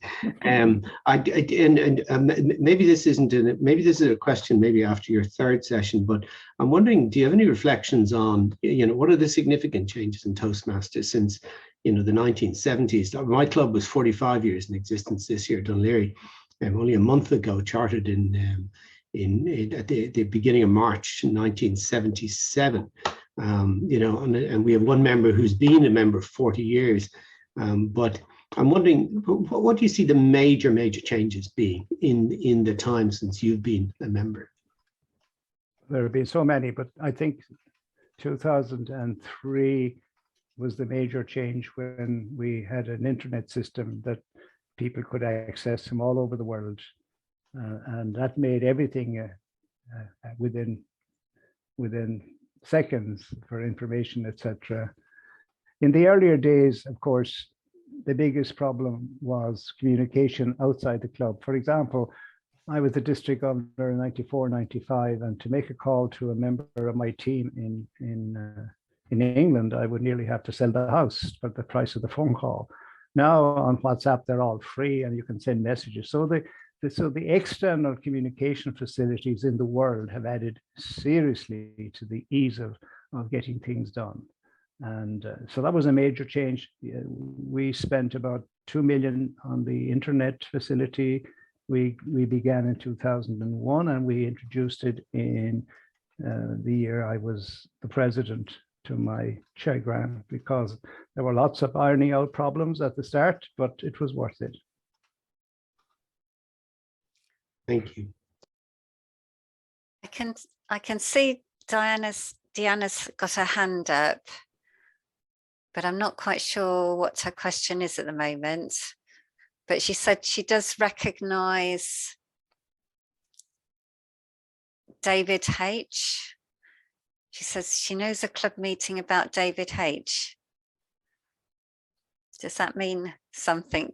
this isn't. Maybe this is a question maybe after your third session. But I'm wondering, do you have any reflections on what are the significant changes in Toastmasters since the 1970s? My club was 45 years in existence this year, Dunleary. Only a month ago, chartered at the beginning of March 1977. You know, and we have one member who's been a member 40 years. But I'm wondering, what do you see the major changes being in the time since you've been a member? There have been so many, but I think 2003 was the major change when we had an internet system that people could access from all over the world. And that made everything within seconds for information, etc. In the earlier days, of course, the biggest problem was communication outside the club. For example, I was the district governor in 94, 95, and to make a call to a member of my team in England, I would nearly have to sell the house for the price of the phone call. Now on WhatsApp, they're all free and you can send messages. So the external communication facilities in the world have added seriously to the ease of getting things done. And so that was a major change. We spent about 2 million on the internet facility. We began in 2001 and we introduced it in the year I was the president, to my chagrin, because there were lots of ironing out problems at the start, but it was worth it. Thank you. I can see Deanna's got her hand up, but I'm not quite sure what her question is at the moment. But she said she does recognise David H. She says she knows a club meeting about David H. Does that mean something?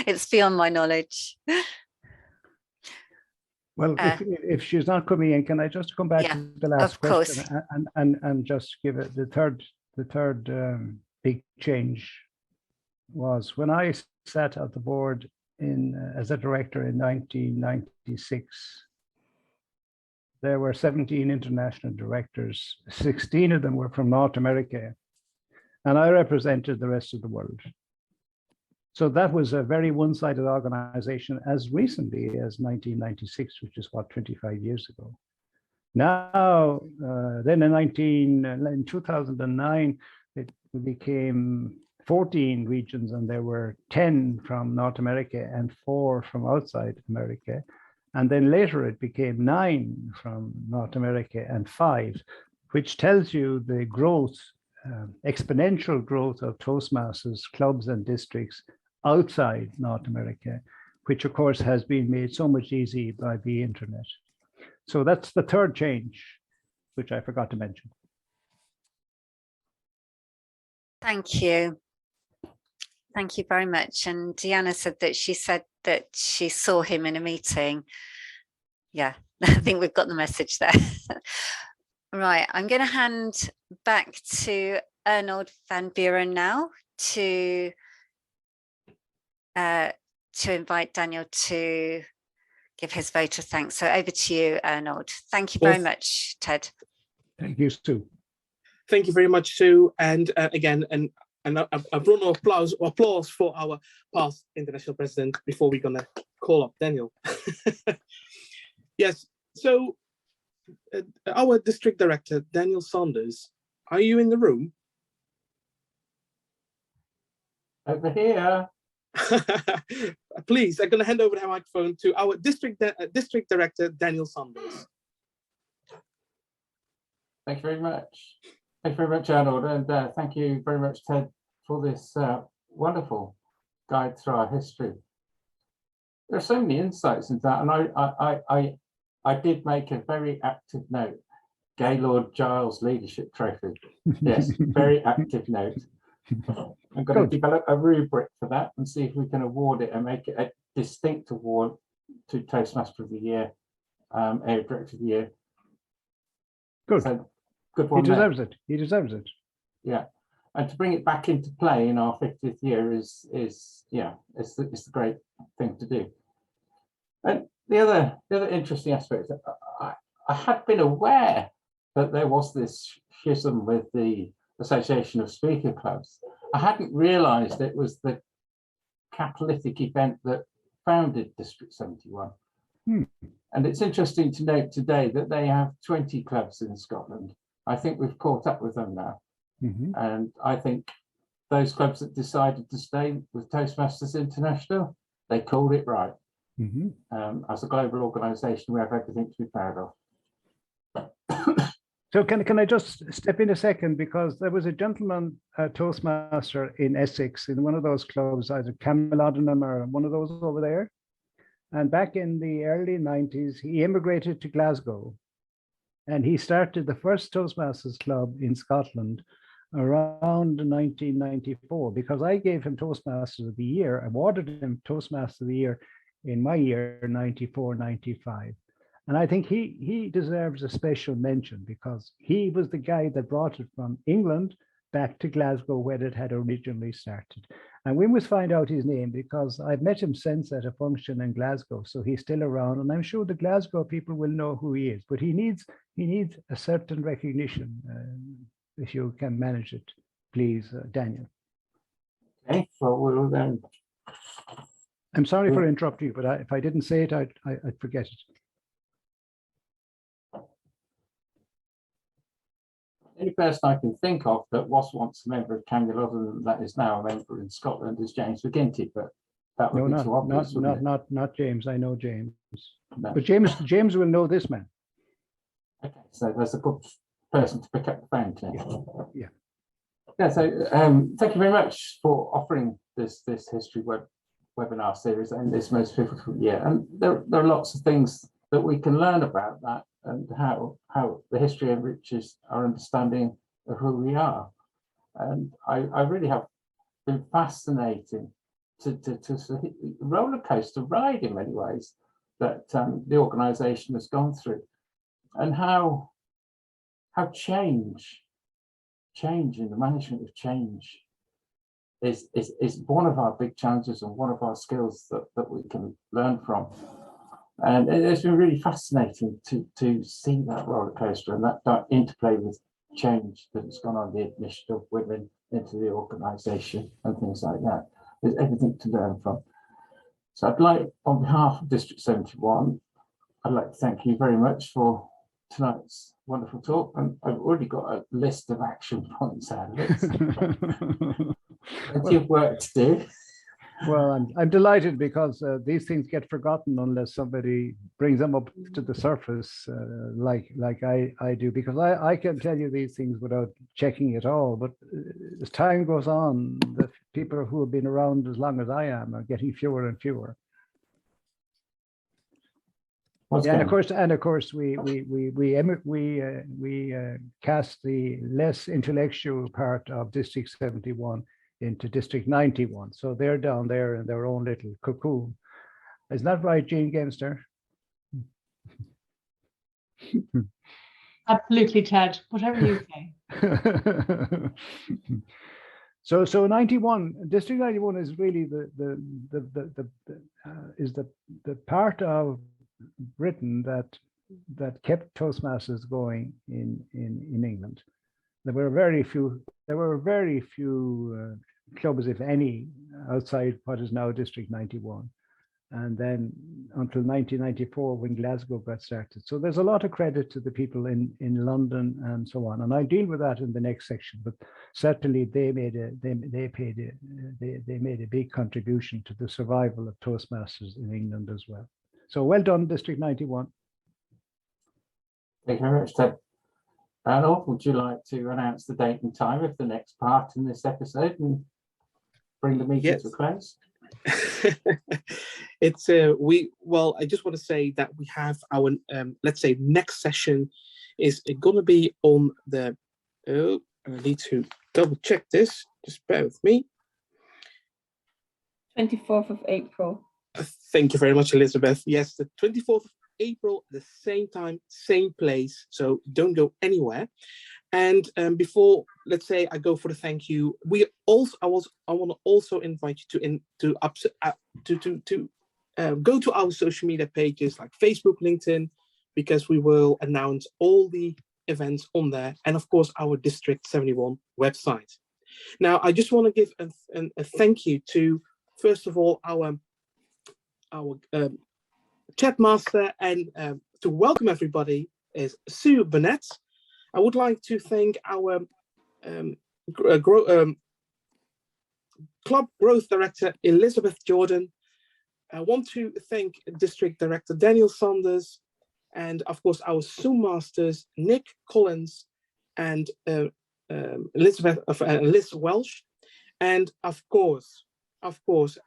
It's beyond my knowledge. Well, if she's not coming in, can I just come back to the last question and just give it the third big change was when I sat at the board as a director in 1996. There were 17 international directors. 16 of them were from North America, and I represented the rest of the world. So that was a very one-sided organization as recently as 1996, which is what, 25 years ago. Now, then in 2009, it became 14 regions, and there were 10 from North America and 4 from outside America. And then later it became 9 from North America and 5, which tells you the growth, exponential growth of Toastmasters clubs and districts outside North America, which of course has been made so much easier by the internet. So that's the third change, which I forgot to mention. Thank you. Thank you very much. And Deanna said that she saw him in a meeting. Yeah, I think we've got the message there. Right, I'm going to hand back to Arnold van Buren now to invite Daniel to give his vote of thanks. So over to you, Arnold. Thank you very much, Ted. Thank you, Sue. Thank you very much, Sue. And again, and a round of applause for our past international president before we're gonna call up Daniel. Yes, so our district director, Daniel Saunders, are you in the room? Over here. Please, I'm gonna hand over the microphone to our district director, Daniel Saunders. Thank you very much. Thank you very much, Arnold, and thank you very much, Ted, for this wonderful guide through our history. There are so many insights into that, and I did make a very active note. Gaylord Giles Leadership Trophy. Yes, very active note. I'm going to develop a rubric for that and see if we can award it and make it a distinct award to Toastmaster of the Year, Area Director of the Year. Good. So, good one. He deserves it. He deserves it. Yeah, and to bring it back into play in our 50th year is yeah, it's the great thing to do. And the other interesting aspect, I had been aware that there was this schism with the Association of Speaker Clubs. I hadn't realised it was the catalytic event that founded District 71. And it's interesting to note today that they have 20 clubs in Scotland. I think we've caught up with them now. And I think those clubs that decided to stay with Toastmasters International, they called it right. As a global organisation, we have everything to be proud of. So can I just step in a second, because there was a gentleman Toastmaster in Essex in one of those clubs, either Camelottenham or one of those over there. And back in the early 90s, he immigrated to Glasgow, and he started the first Toastmasters club in Scotland around 1994, because I gave him Toastmaster of the Year, awarded him Toastmaster of the Year in my year, 94-95. And I think he deserves a special mention, because he was the guy that brought it from England back to Glasgow, where it had originally started. And we must find out his name, because I've met him since at a function in Glasgow, so he's still around, and I'm sure the Glasgow people will know who he is. But he needs a certain recognition. If you can manage it, please, Daniel. Okay, so we'll then. I'm sorry for interrupting you, but if I didn't say it, I'd forget it. The only person I can think of that was once a member of Camelottenham that is now a member in Scotland is James McGinty, but that would be too obvious. Not James. I know James, No. but James will know this man. Okay, so there's a good person to pick up the phone to. Yeah. So thank you very much for offering this history webinar series in this most pivotal year. And there are lots of things that we can learn about that, and how the history enriches our understanding of who we are. And I really have been fascinated to roller coaster ride in many ways that the organisation has gone through, and how change in the management of change is one of our big challenges and one of our skills that we can learn from. And it's been really fascinating to see that roller coaster and that interplay with change that has gone on, the admission of women into the organisation and things like that. There's everything to learn from. So I'd like, on behalf of District 71, I'd like to thank you very much for tonight's wonderful talk. And I've already got a list of action points out of it. Plenty of work to do. Well, I'm delighted, because these things get forgotten unless somebody brings them up to the surface, like I do, because I can tell you these things without checking at all. But as time goes on, the people who have been around as long as I am are getting fewer and fewer. And of course, we cast the less intellectual part of District 71 into District 91. So they're down there in their own little cocoon. Isn't that right, Jean Gamester? Absolutely, Ted. Whatever you say. So 91, District 91 is really the part of Britain that kept Toastmasters going in England. There were very few clubs, if any, outside what is now District 91. And then until 1994, when Glasgow got started. So there's a lot of credit to the people in London and so on. And I'll deal with that in the next section, but certainly they made a big contribution to the survival of Toastmasters in England as well. So well done, District 91. Thank you very much, Ted. Arnold, would you like to announce the date and time of the next part in this episode and bring the meeting to a close? It's I just want to say that we have our let's say next session is going to be on the I need to double check this, just bear with me. 24th of April. Thank you very much, Elizabeth. Yes, the 24th of April, the same time, same place, so don't go anywhere. And before, let's say, I go for the thank you, I want to also invite you to go to our social media pages like Facebook, LinkedIn, because we will announce all the events on there, and of course our District 71 website. Now, I just want to give a thank you to, first of all, our chat master, and to welcome everybody is Sue Burnett. I would like to thank our Club Growth Director, Elizabeth Jordan. I want to thank District Director Daniel Sanders, and of course our Zoom masters, Nick Collins and Liz Welsh. And of course,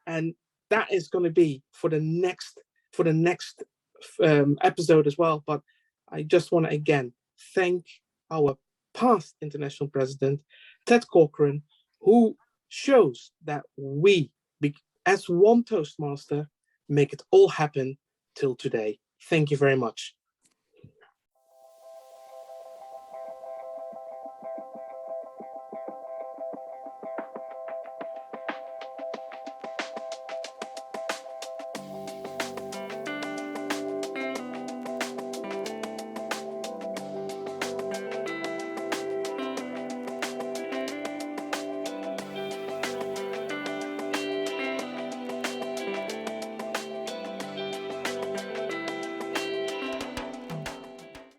and that is going to be for the next episode as well. But I just want to again thank our past international president, Ted Corcoran, who shows that we, as one Toastmaster, make it all happen till today. Thank you very much.